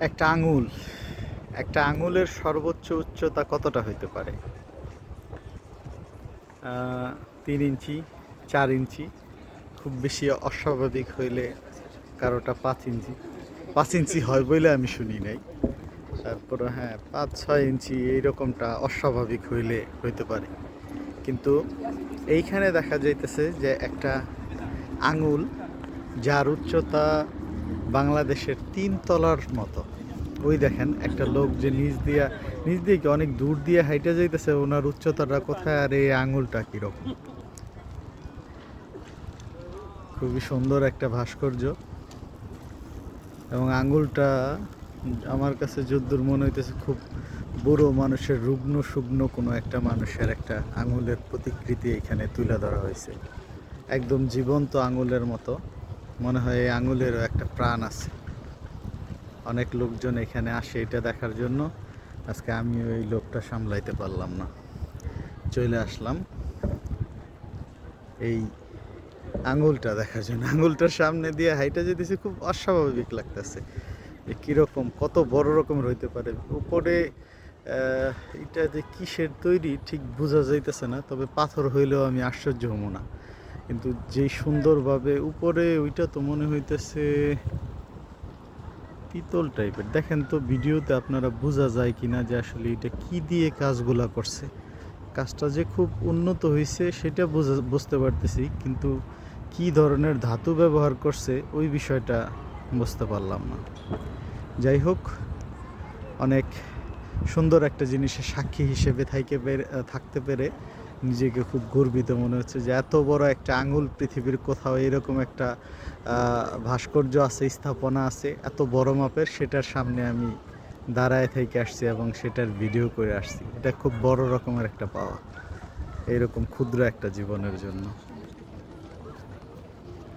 একটা আঙুল, একটা আঙুলের সর্বোচ্চ উচ্চতা কতটা হইতে পারে? 3 ইঞ্চি, 4 ইঞ্চি, খুব বেশি অস্বাভাবিক হইলে কারোটা 5 ইঞ্চি। 5 ইঞ্চি হয় বলে আমি শুনি নাই। তারপরে হ্যাঁ, 5-6 ইঞ্চি এইরকমটা অস্বাভাবিক হইলে হইতে পারে। কিন্তু এইখানে দেখা যাইতেছে যে একটা আঙুল যার উচ্চতা বাংলাদেশের 3 তলার মতো। ওই দেখেন একটা লোক যে নিচ দিয়ে কি অনেক দূর দিয়ে হাইটে যাইতেছে, ওনার উচ্চতাটা কোথায় আর এই আঙুলটা কীরকম। খুবই সুন্দর একটা ভাস্কর্য, এবং আঙুলটা আমার কাছে যদ্দূর মনে হইতেছে খুব বুড়ো মানুষের, রুগ্ন শুগ্ন কোনো একটা মানুষের একটা আঙুলের প্রতিকৃতি এখানে তুলে ধরা হয়েছে, একদম জীবন্ত আঙুলের মতো। মনে হয় এই আঙুলেরও একটা প্রাণ আছে। অনেক লোকজন এখানে আসে এটা দেখার জন্য। আজকে আমি ওই লোকটা সামলাইতে পারলাম না, চলে আসলাম এই আঙুলটা দেখার জন্য। আঙুলটার সামনে দিয়ে হাইটা যেতেছি, খুব অস্বাভাবিক লাগতেছে। কীরকম, কত বড় রকমের হইতে পারে উপরে। এটা যে কিসের তৈরি ঠিক বোঝা যাইতেছে না, তবে পাথর হইলেও আমি আশ্চর্য হবো না। কিন্তু যেই সুন্দরভাবে উপরে, ওইটা তো মনে হইতেছে পিতল টাইপের। দেখেন তো ভিডিওতে আপনারা বোঝা যায় কিনা যে আসলে এটা কি দিয়ে কাজগুলা করছে। কাজটা যে খুব উন্নত হয়েছে সেটা বুঝতে পারতেছি, কিন্তু কি ধরনের ধাতু ব্যবহার করছে ওই বিষয়টা বুঝতে পারলাম না। যাই হোক, অনেক সুন্দর একটা জিনিসের সাক্ষী হিসেবে থাকতে পেরে নিজেকে খুব গর্বিত মনে হচ্ছে যে এত বড় একটা আঙুল, পৃথিবীর কোথাও এরকম একটা ভাস্কর্য আছে, স্থাপনা আছে এত বড় মাপের, সেটার সামনে আমি দাঁড়ায় থেকে আসছি এবং সেটার ভিডিও করে আসছি। এটা খুব বড় রকমের একটা পাওয়া এইরকম ক্ষুদ্র একটা জীবনের জন্য।